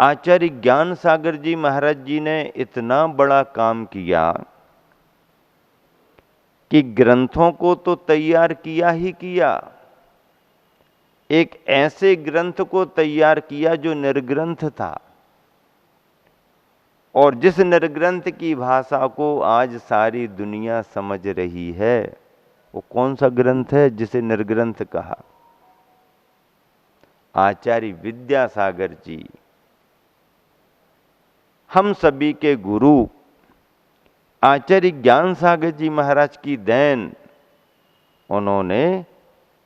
आचार्य ज्ञान सागर जी महाराज जी ने इतना बड़ा काम किया कि ग्रंथों को तो तैयार किया ही किया, एक ऐसे ग्रंथ को तैयार किया जो निर्ग्रंथ था, और जिस निर्ग्रंथ की भाषा को आज सारी दुनिया समझ रही है। वो कौन सा ग्रंथ है जिसे निर्ग्रंथ कहा? आचार्य विद्यासागर जी, हम सभी के गुरु आचार्य ज्ञान सागर जी महाराज की देन। उन्होंने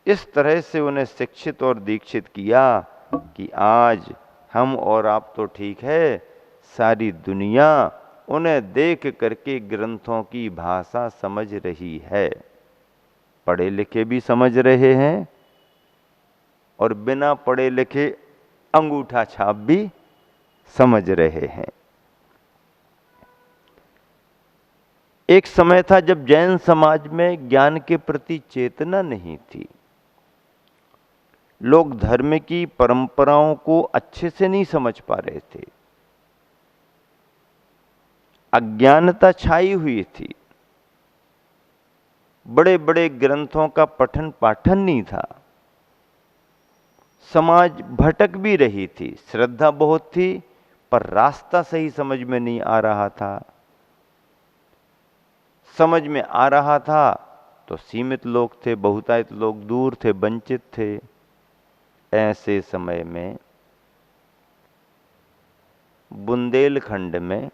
इस तरह से उन्हें शिक्षित और दीक्षित किया कि आज हम और आप तो ठीक है, सारी दुनिया उन्हें देख करके ग्रंथों की भाषा समझ रही है। पढ़े लिखे भी समझ रहे हैं और बिना पढ़े लिखे अंगूठा छाप भी समझ रहे हैं। एक समय था जब जैन समाज में ज्ञान के प्रति चेतना नहीं थी। लोग धर्म की परंपराओं को अच्छे से नहीं समझ पा रहे थे, अज्ञानता छाई हुई थी, बड़े बड़े ग्रंथों का पठन पाठन नहीं था, समाज भटक भी रही थी, श्रद्धा बहुत थी पर रास्ता सही समझ में नहीं आ रहा था। समझ में आ रहा था तो सीमित लोग थे, बहुतायत लोग दूर थे, वंचित थे। ऐसे समय में बुंदेलखंड में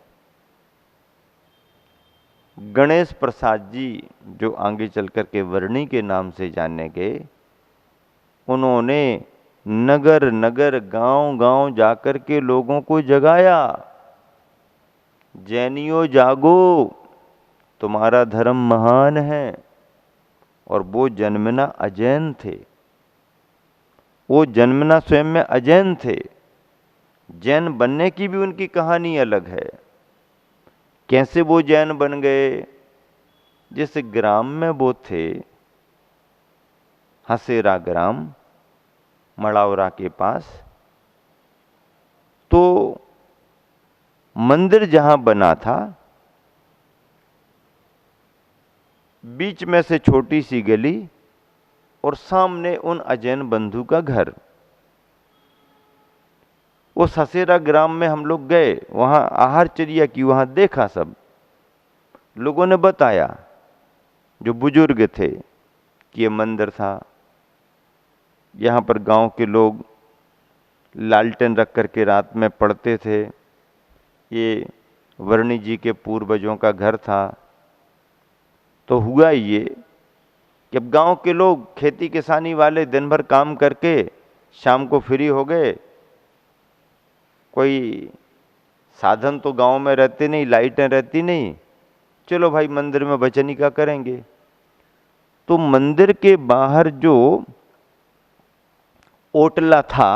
गणेश प्रसाद जी, जो आगे चलकर के वर्णी के नाम से जाने गए, उन्होंने नगर नगर गांव गांव जाकर के लोगों को जगाया, जैनियों जागो, तुम्हारा धर्म महान है। और वो जन्मना अजैन थे, वो जन्मना स्वयं में अजैन थे। जैन बनने की भी उनकी कहानी अलग है। कैसे वो जैन बन गए? जिस ग्राम में वो थे, हसेरा ग्राम मड़ावरा के पास, तो मंदिर जहां बना था, बीच में से छोटी सी गली और सामने उन अजैन बंधु का घर। वो ससेरा ग्राम में हम लोग गए, वहां आहारचर्या की, वहां देखा, सब लोगों ने बताया, जो बुजुर्ग थे, कि ये मंदिर था, यहां पर गांव के लोग लालटेन रख करके रात में पढ़ते थे, ये वर्णी जी के पूर्वजों का घर था। तो हुआ ये कि अब गांव के लोग खेती किसानी वाले दिन भर काम करके शाम को फ्री हो गए, कोई साधन तो गांव में रहते नहीं, लाइटें रहती नहीं, चलो भाई मंदिर में बचनिका करेंगे। तो मंदिर के बाहर जो ओटला था,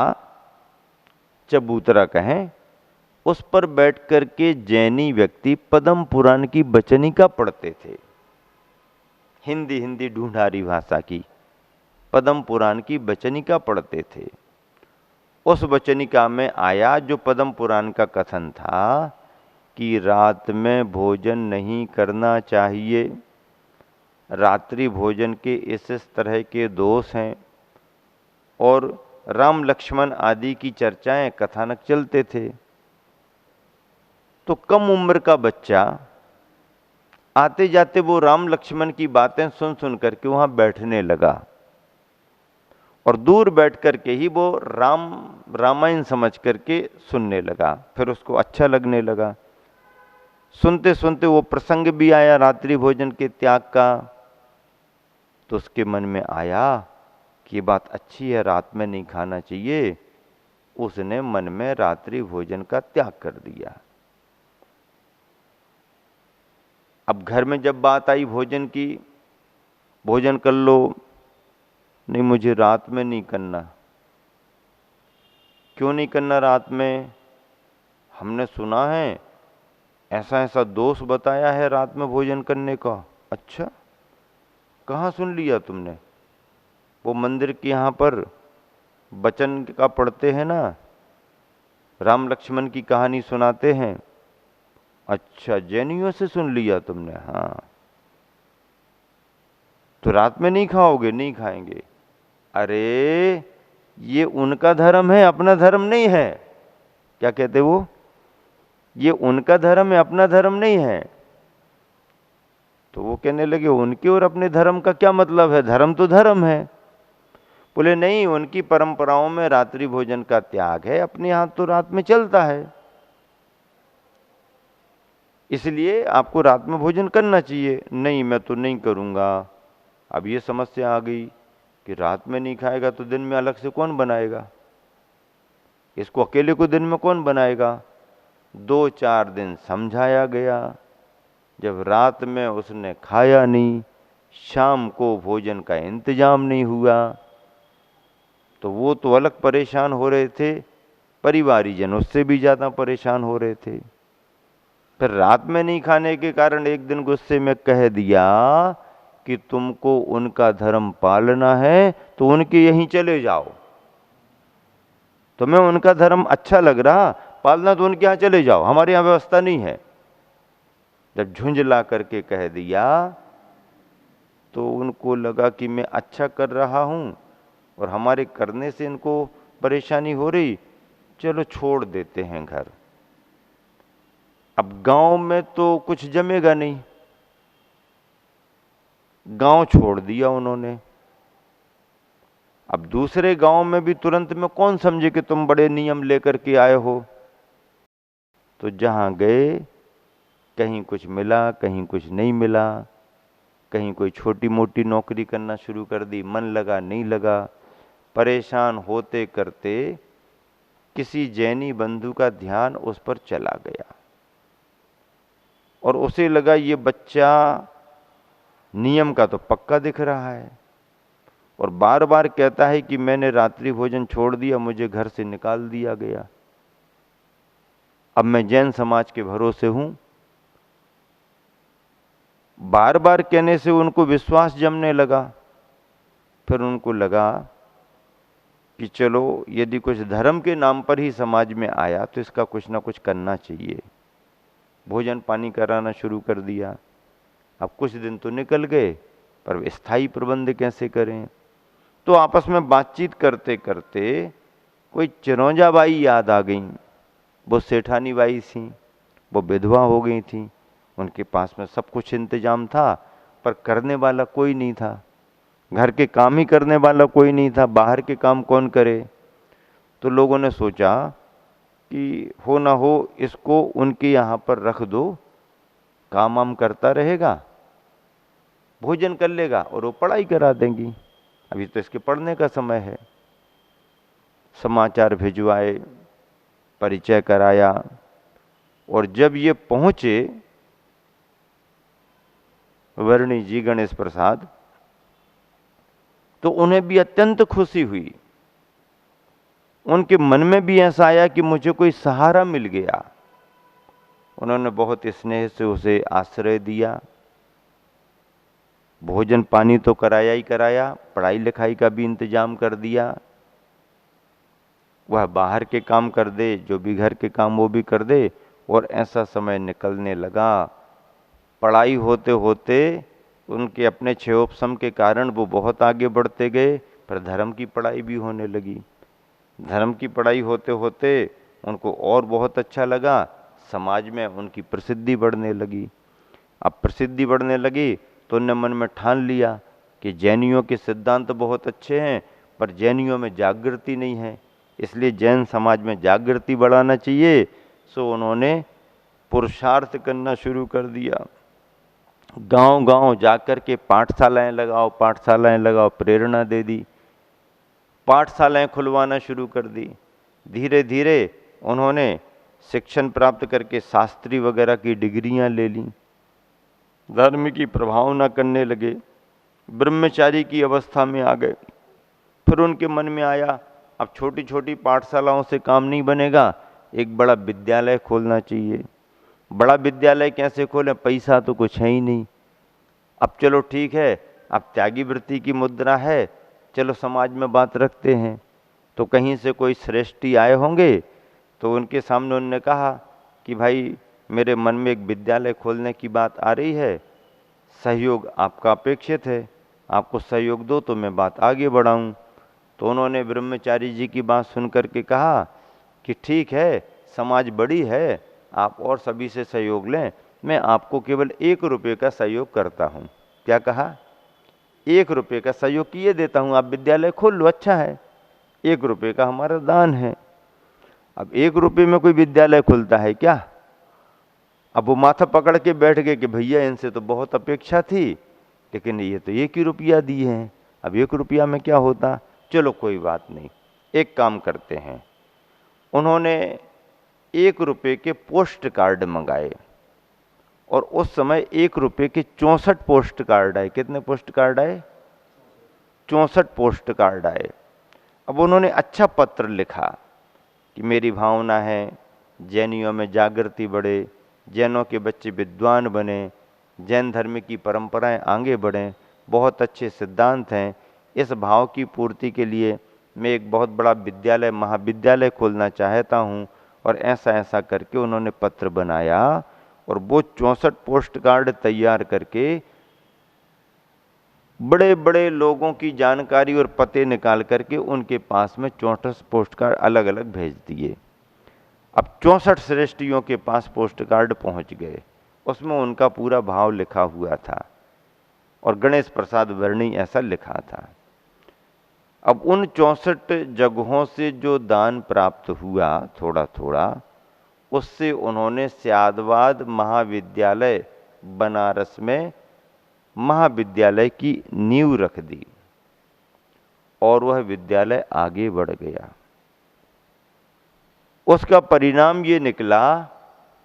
चबूतरा कहें, उस पर बैठ करके जैनी व्यक्ति पद्म पुराण की बचनिका पढ़ते थे। हिंदी हिंदी ढूंढारी भाषा की पद्म पुराण की बचनिका पढ़ते थे। उस वचनिका में आया जो पद्म पुराण का कथन था कि रात में भोजन नहीं करना चाहिए, रात्रि भोजन के इस तरह के दोष हैं, और राम लक्ष्मण आदि की चर्चाएं, कथानक चलते थे। तो कम उम्र का बच्चा आते जाते वो राम लक्ष्मण की बातें सुन सुन करके वहां बैठने लगा, और दूर बैठ करके ही वो रामायण समझ करके सुनने लगा। फिर उसको अच्छा लगने लगा। सुनते सुनते वो प्रसंग भी आया रात्रि भोजन के त्याग का, तो उसके मन में आया कि बात अच्छी है, रात में नहीं खाना चाहिए। उसने मन में रात्रि भोजन का त्याग कर दिया। अब घर में जब बात आई भोजन की, भोजन कर लो, नहीं मुझे रात में नहीं करना। क्यों नहीं करना रात में? हमने सुना है ऐसा ऐसा दोष बताया है रात में भोजन करने का। अच्छा, कहाँ सुन लिया तुमने? वो मंदिर के यहाँ पर वचन का पढ़ते हैं ना, राम लक्ष्मण की कहानी सुनाते हैं। अच्छा, जैनियों से सुन लिया तुमने? हाँ, तो रात में नहीं खाओगे? नहीं खाएंगे। अरे ये उनका धर्म है, अपना धर्म नहीं है। क्या कहते वो? ये उनका धर्म है, अपना धर्म नहीं है। तो वो कहने लगे उनके और अपने धर्म का क्या मतलब है, धर्म तो धर्म है। बोले नहीं, उनकी परंपराओं में रात्रि भोजन का त्याग है, अपने यहां तो रात में चलता है, इसलिए आपको रात में भोजन करना चाहिए। नहीं, मैं तो नहीं करूंगा। अब ये समस्या आ गई कि रात में नहीं खाएगा तो दिन में अलग से कौन बनाएगा, इसको अकेले को दिन में कौन बनाएगा। 2-4 दिन समझाया गया, जब रात में उसने खाया नहीं, शाम को भोजन का इंतजाम नहीं हुआ, तो वो तो अलग परेशान हो रहे थे, परिवारीजन उससे भी ज्यादा परेशान हो रहे थे। फिर रात में नहीं खाने के कारण एक दिन गुस्से में कह दिया कि तुमको उनका धर्म पालना है तो उनके यहीं चले जाओ, तुम्हें उनका धर्म अच्छा लग रहा पालना तो उनके यहाँ चले जाओ, हमारे यहाँ व्यवस्था नहीं है। जब झुंझला करके कह दिया तो उनको लगा कि मैं अच्छा कर रहा हूं और हमारे करने से इनको परेशानी हो रही, चलो छोड़ देते हैं घर। अब गांव में तो कुछ जमेगा नहीं, गांव छोड़ दिया उन्होंने। अब दूसरे गांव में भी तुरंत में कौन समझे कि तुम बड़े नियम लेकर के आए हो। तो जहां गए, कहीं कुछ मिला, कहीं कुछ नहीं मिला, कहीं कोई छोटी मोटी नौकरी करना शुरू कर दी, मन लगा नहीं लगा। परेशान होते करते किसी जैनी बंधु का ध्यान उस पर चला गया और उसे लगा ये बच्चा नियम का तो पक्का दिख रहा है और बार बार कहता है कि मैंने रात्रि भोजन छोड़ दिया, मुझे घर से निकाल दिया गया, अब मैं जैन समाज के भरोसे हूं। बार बार कहने से उनको विश्वास जमने लगा। फिर उनको लगा कि चलो यदि कुछ धर्म के नाम पर ही समाज में आया तो इसका कुछ ना कुछ करना चाहिए। भोजन पानी कराना शुरू कर दिया। अब कुछ दिन तो निकल गए, पर स्थायी प्रबंध कैसे करें। तो आपस में बातचीत करते करते कोई चिरौंजा बाई याद आ गई। वो सेठानी बाई थी, वो विधवा हो गई थी, उनके पास में सब कुछ इंतजाम था पर करने वाला कोई नहीं था, घर के काम ही करने वाला कोई नहीं था, बाहर के काम कौन करे। तो लोगों ने सोचा कि हो ना हो इसको उनके यहाँ पर रख दो, काम वाम करता रहेगा, भोजन कर लेगा और वो पढ़ाई करा देंगी, अभी तो इसके पढ़ने का समय है। समाचार भिजवाए, परिचय कराया और जब ये पहुंचे वर्णी जी गणेश प्रसाद, तो उन्हें भी अत्यंत खुशी हुई। उनके मन में भी ऐसा आया कि मुझे कोई सहारा मिल गया। उन्होंने बहुत स्नेह से उसे आश्रय दिया, भोजन पानी तो कराया ही कराया, पढ़ाई लिखाई का भी इंतजाम कर दिया। वह बाहर के काम कर दे, जो भी घर के काम वो भी कर दे। और ऐसा समय निकलने लगा, पढ़ाई होते होते उनके अपने क्षयोपशम के कारण वो बहुत आगे बढ़ते गए, पर धर्म की पढ़ाई भी होने लगी। धर्म की पढ़ाई होते होते उनको और बहुत अच्छा लगा, समाज में उनकी प्रसिद्धि बढ़ने लगी। अब प्रसिद्धि बढ़ने लगी तो उन्होंने मन में ठान लिया कि जैनियों के सिद्धांत बहुत अच्छे हैं पर जैनियों में जागृति नहीं है, इसलिए जैन समाज में जागृति बढ़ाना चाहिए। सो उन्होंने पुरुषार्थ करना शुरू कर दिया। गांव गांव जाकर के पाठशालाएं लगाओ, पाठशालाएं लगाओ, प्रेरणा दे दी, पाठशालाएं खुलवाना शुरू कर दी। धीरे धीरे उन्होंने शिक्षण प्राप्त करके शास्त्री वगैरह की डिग्रियां ले लीं, धर्म की प्रभाव न करने लगे, ब्रह्मचारी की अवस्था में आ गए। फिर उनके मन में आया अब छोटी छोटी पाठशालाओं से काम नहीं बनेगा, एक बड़ा विद्यालय खोलना चाहिए। बड़ा विद्यालय कैसे खोलें, पैसा तो कुछ है ही नहीं। अब चलो ठीक है, अब त्यागी वृत्ति की मुद्रा है, चलो समाज में बात रखते हैं। तो कहीं से कोई श्रेष्ठी आए होंगे तो उनके सामने उन्होंने कहा कि भाई मेरे मन में एक विद्यालय खोलने की बात आ रही है, सहयोग आपका अपेक्षित है, आपको सहयोग दो तो मैं बात आगे बढ़ाऊं। तो उन्होंने ब्रह्मचारी जी की बात सुन करके कहा कि ठीक है, समाज बड़ी है, आप और सभी से सहयोग लें, मैं आपको केवल 1 रुपये का सहयोग करता हूँ। क्या कहा? 1 रुपये का सहयोग किए देता हूँ, आप विद्यालय खोल लो, अच्छा है, 1 रुपये का हमारा दान है। अब 1 रुपये में कोई विद्यालय खुलता है क्या? अब वो माथा पकड़ के बैठ गए कि भैया इनसे तो बहुत अपेक्षा थी, लेकिन ये तो 1 ही रुपया दिए हैं, अब 1 रुपया में क्या होता। चलो कोई बात नहीं, एक काम करते हैं। उन्होंने 1 रुपये के पोस्ट कार्ड मंगाए और उस समय 1 रुपये के 64 पोस्ट कार्ड आए। कितने पोस्ट कार्ड आए? 64 पोस्ट कार्ड आए। अब उन्होंने अच्छा पत्र लिखा कि मेरी भावना है जैनियों में जागृति बढ़े, जैनों के बच्चे विद्वान बने, जैन धर्म की परंपराएं आगे बढ़ें, बहुत अच्छे सिद्धांत हैं। इस भाव की पूर्ति के लिए मैं एक बहुत बड़ा विद्यालय, महाविद्यालय खोलना चाहता हूं। और ऐसा ऐसा करके उन्होंने पत्र बनाया और वो 64 पोस्ट कार्ड तैयार करके बड़े बड़े लोगों की जानकारी और पते निकाल करके उनके पास में 64 पोस्ट कार्ड अलग अलग भेज दिए। अब 64 श्रेष्ठियों के पास पोस्ट कार्ड पहुंच गए, उसमें उनका पूरा भाव लिखा हुआ था और गणेश प्रसाद वर्णी ऐसा लिखा था। अब उन 64 जगहों से जो दान प्राप्त हुआ थोड़ा थोड़ा, उससे उन्होंने स्यादवाद महाविद्यालय बनारस में महाविद्यालय की नींव रख दी और वह विद्यालय आगे बढ़ गया। उसका परिणाम ये निकला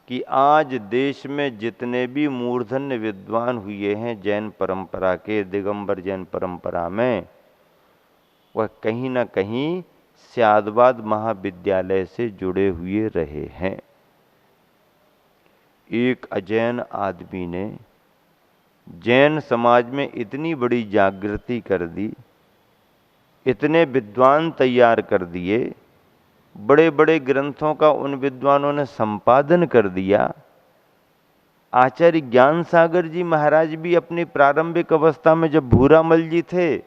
कि आज देश में जितने भी मूर्धन्य विद्वान हुए हैं जैन परंपरा के, दिगंबर जैन परंपरा में, वह कहीं ना कहीं स्यादवाद महाविद्यालय से जुड़े हुए रहे हैं। एक अजैन आदमी ने जैन समाज में इतनी बड़ी जागृति कर दी, इतने विद्वान तैयार कर दिए, बड़े बड़े ग्रंथों का उन विद्वानों ने संपादन कर दिया। आचार्य ज्ञान सागर जी महाराज भी अपनी प्रारंभिक अवस्था में जब भूरामल जी थे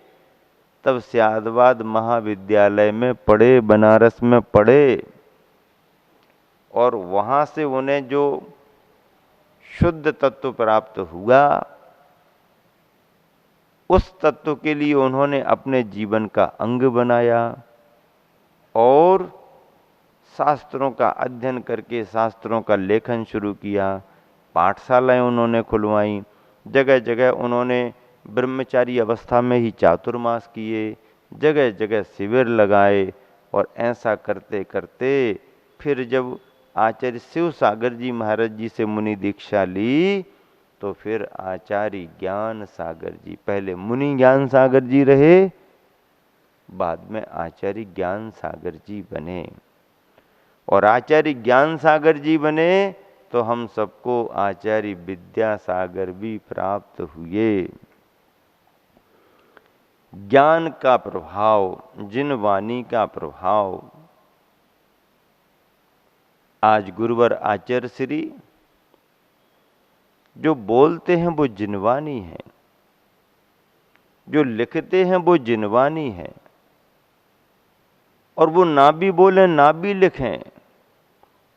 तब स्यादवाद महाविद्यालय में पढ़े, बनारस में पढ़े, और वहां से उन्हें जो शुद्ध तत्व प्राप्त हुआ उस तत्व के लिए उन्होंने अपने जीवन का अंग बनाया और शास्त्रों का अध्ययन करके शास्त्रों का लेखन शुरू किया। पाठशालाएं उन्होंने खुलवाई, जगह जगह उन्होंने ब्रह्मचारी अवस्था में ही चातुर्मास किए, जगह जगह शिविर लगाए। और ऐसा करते करते फिर जब आचार्य शिव सागर जी महाराज जी से मुनि दीक्षा ली तो फिर आचार्य ज्ञान सागर जी, पहले मुनि ज्ञान सागर जी रहे, बाद में आचार्य ज्ञान सागर जी बने। और आचार्य ज्ञान सागर जी बने तो हम सबको आचार्य विद्यासागर भी प्राप्त हुए। ज्ञान का प्रभाव, जिन वाणी का प्रभाव। आज गुरुवर आचार्य श्री जो बोलते हैं वो जिनवानी है, जो लिखते हैं वो जिनवानी है, और वो ना भी बोलें ना भी लिखें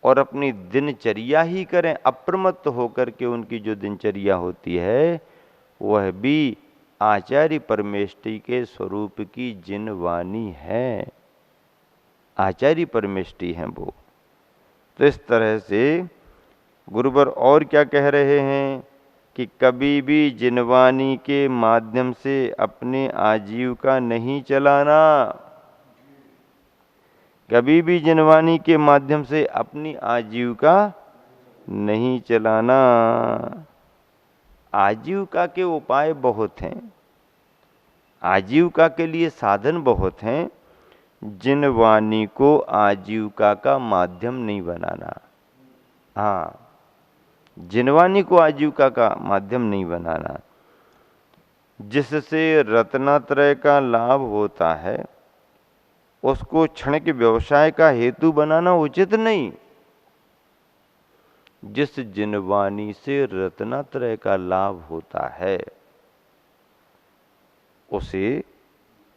और अपनी दिनचर्या ही करें, अप्रमत्त होकर के उनकी जो दिनचर्या होती है वह भी आचार्य परमेष्टि के स्वरूप की जिनवानी है। आचार्य परमेष्टि हैं वो। तो इस तरह से गुरुवर और क्या कह रहे हैं कि कभी भी जिनवानी के माध्यम से अपने आजीविका नहीं चलाना, कभी भी जिनवानी के माध्यम से अपनी आजीविका नहीं चलाना। आजीविका के उपाय बहुत हैं, आजीविका के लिए साधन बहुत हैं, जिनवानी को आजीविका का माध्यम नहीं बनाना। हाँ, जिनवानी को आजीविका का माध्यम नहीं बनाना। जिससे रत्नात्रय का लाभ होता है उसको क्षणिक व्यवसाय का हेतु बनाना उचित नहीं। जिस जिनवानी से रत्नात्रय का लाभ होता है उसे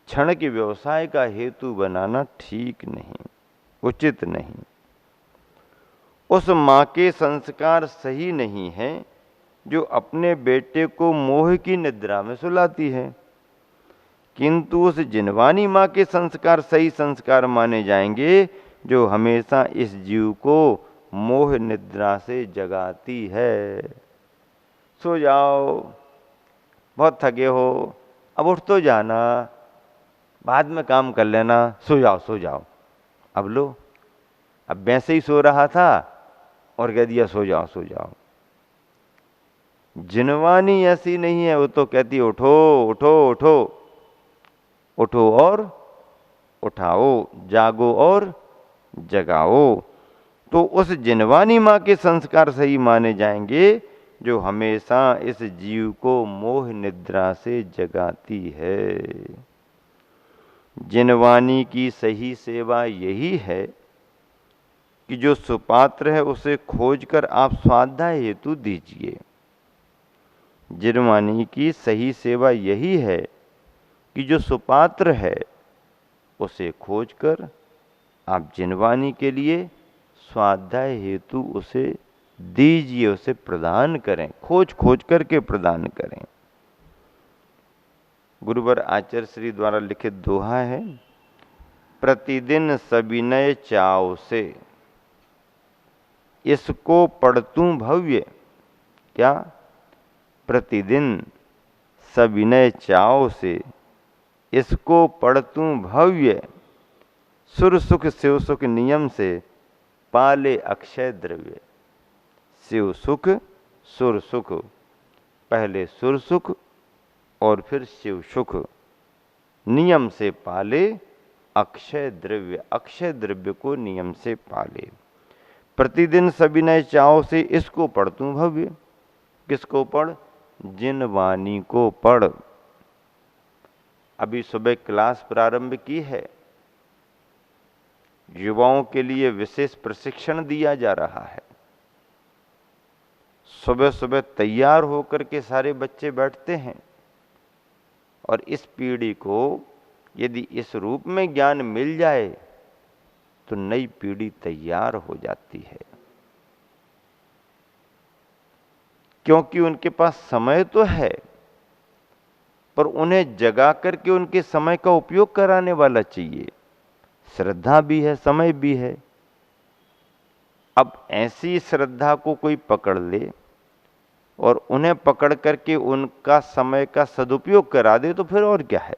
क्षण के व्यवसाय का हेतु बनाना ठीक नहीं, उचित नहीं। उस मां के संस्कार सही नहीं है जो अपने बेटे को मोह की निद्रा में सुलाती है, किंतु उस जिनवानी मां के संस्कार सही संस्कार माने जाएंगे जो हमेशा इस जीव को मोह निद्रा से जगाती है। सो जाओ, बहुत थके हो, अब उठ तो जाना, बाद में काम कर लेना, सो जाओ सो जाओ। अब लो, अब वैसे ही सो रहा था और कह दिया सो जाओ सो जाओ। जिनवानी ऐसी नहीं है, वो तो कहती है उठो उठो उठो, उठो और उठाओ, जागो और जगाओ। तो उस जिनवानी मां के संस्कार सही माने जाएंगे जो हमेशा इस जीव को मोह निद्रा से जगाती है। जिनवानी की सही सेवा यही है कि जो सुपात्र है उसे खोजकर आप स्वाध्याय हेतु दीजिए। जिनवानी की सही सेवा यही है कि जो सुपात्र है उसे खोजकर आप जिनवानी के लिए स्वाध्याय हेतु उसे दीजिए, उसे प्रदान करें, खोज खोज करके प्रदान करें। गुरुवर आचार्य श्री द्वारा लिखित दोहा है, प्रतिदिन सविनय चाव से इसको पढ़तूं भव्य। क्या? प्रतिदिन सविनय चाव से इसको पढ़तूं भव्य, सुर सुख शिव सुख नियम से पाले अक्षय द्रव्य। शिव सुख सुर सुख, पहले सुर सुख और फिर शिव सुख, नियम से पाले अक्षय द्रव्य, अक्षय द्रव्य को नियम से पाले। प्रतिदिन सविनय चाव से इसको पढ़तूं भव्य। किसको पढ़? जिनवानी को पढ़। अभी सुबह क्लास प्रारंभ की है, युवाओं के लिए विशेष प्रशिक्षण दिया जा रहा है। सुबह सुबह तैयार होकर के सारे बच्चे बैठते हैं और इस पीढ़ी को यदि इस रूप में ज्ञान मिल जाए तो नई पीढ़ी तैयार हो जाती है, क्योंकि उनके पास समय तो है पर उन्हें जगा करके उनके समय का उपयोग कराने वाला चाहिए। श्रद्धा भी है, समय भी है। अब ऐसी श्रद्धा को कोई पकड़ ले और उन्हें पकड़ करके उनका समय का सदुपयोग करा दे तो फिर और क्या है।